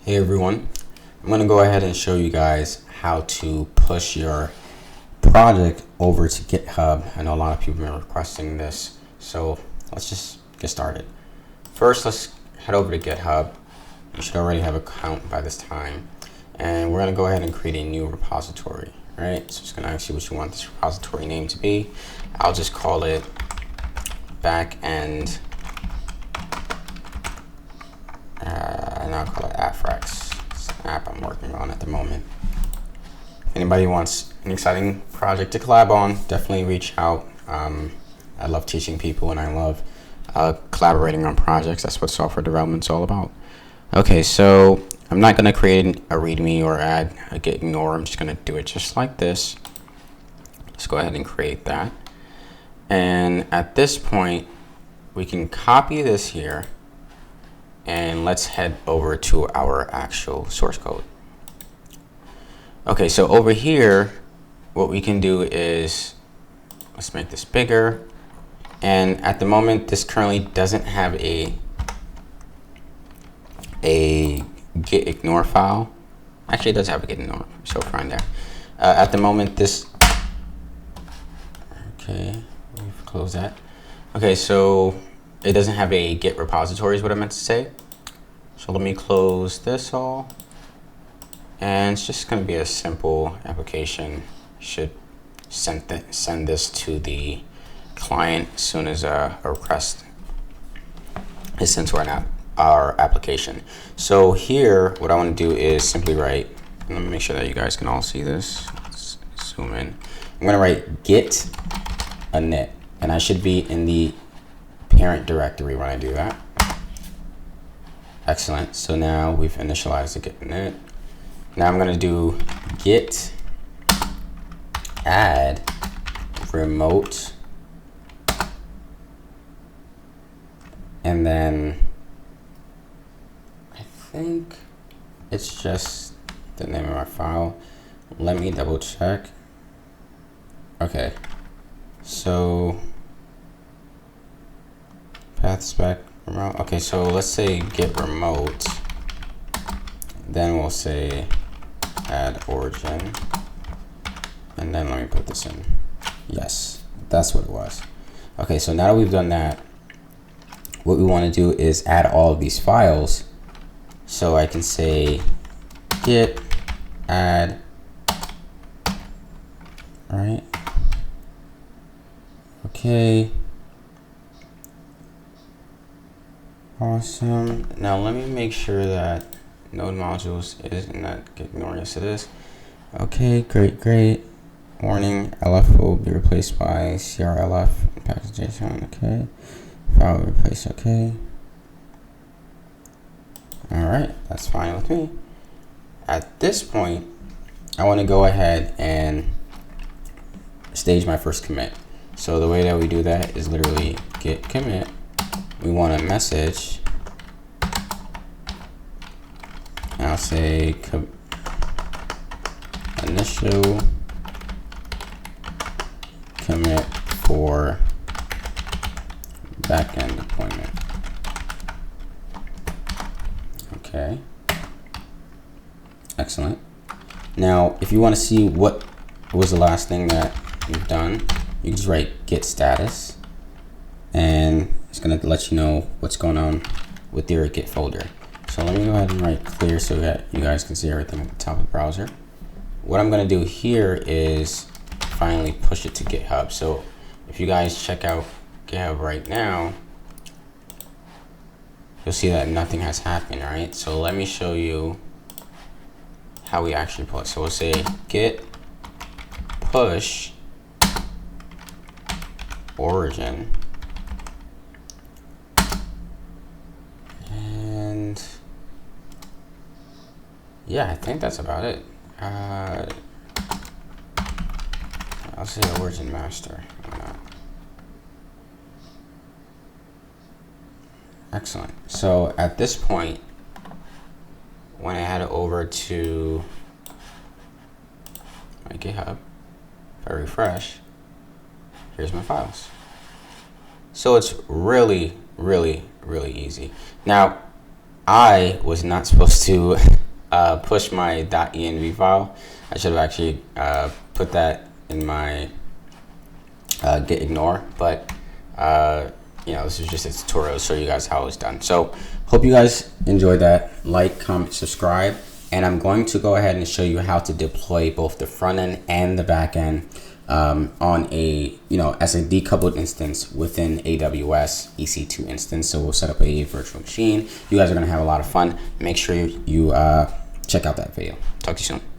Hey everyone, I'm going to go ahead and show you guys how to push your project over to GitHub. I know a lot of people have been requesting this, so let's just get started. First, let's head over to GitHub. You should already have an account by this time, and we're going to go ahead and create a new repository. Right, so it's going to ask you what you want this repository name to be. I'll just call it backend. And I'll call it Afrex. It's an app I'm working on at the moment. If anybody wants an exciting project to collab on, definitely reach out. I love teaching people and I love collaborating on projects. That's what software development's all about. Okay, so I'm not going to create a README or add a git ignore. I'm just going to do it just like this. Let's go ahead and create that. And at this point, we can copy this here. And let's head over to our actual source code. Okay, so over here, what we can do is, let's make this bigger. And at the moment, this currently doesn't have a git ignore file. Actually, it does have a git ignore, so fine there. At the moment, this, okay, we've closed that. Okay, so it doesn't have a git repository is what I meant to say. So let me close this all. And it's just going to be a simple application. Should send this to the client as soon as a request is sent to our application. So here, what I want to do is simply write, let me make sure that you guys can all see this. Let's zoom in. I'm going to write git init, and I should be in the parent directory when I do that. Excellent. So now we've initialized the git init. Now I'm going to do git add remote, and then I think it's just the name of my file. Let me double check. Okay, so path spec remote. Okay, so let's say git remote, then we'll say add origin, and then let me put this in. Yes, that's what it was. Okay, so now that we've done that, what we want to do is add all of these files. So I can say git add, right? Okay. Awesome. Now let me make sure that node modules is in that git ignore. Yes, it is. Okay, great. Warning, LF will be replaced by CRLF and package.json. Okay. File will replace. Okay. All right, that's fine with me. At this point, I want to go ahead and stage my first commit. So the way that we do that is literally git commit. We want a message. I'll say initial commit for backend deployment. Okay. Excellent. Now, if you want to see what was the last thing that you've done, you can just write git status, and it's going to let you know what's going on with your Git folder. So let me go ahead and write clear so that you guys can see everything at the top of the browser. What I'm going to do here is finally push it to GitHub. So if you guys check out GitHub right now, you'll see that nothing has happened, right? So let me show you how we actually push. So we'll say git push origin. And yeah, I think that's about it. I'll say origin master. Why not? Excellent. So at this point, when I head over to my GitHub, if I refresh, here's my files. So it's really easy. Now, I was not supposed to push my .env file. I should have actually put that in my git ignore, but you know, this is just a tutorial to show you guys how it's done. So hope you guys enjoyed that. Like, comment, subscribe, and I'm going to go ahead and show you how to deploy both the front end and the back end on a, you know, as a decoupled instance within AWS EC2 instance. So we'll set up a virtual machine. You guys are going to have a lot of fun. Make sure you check out that video. Talk to you soon.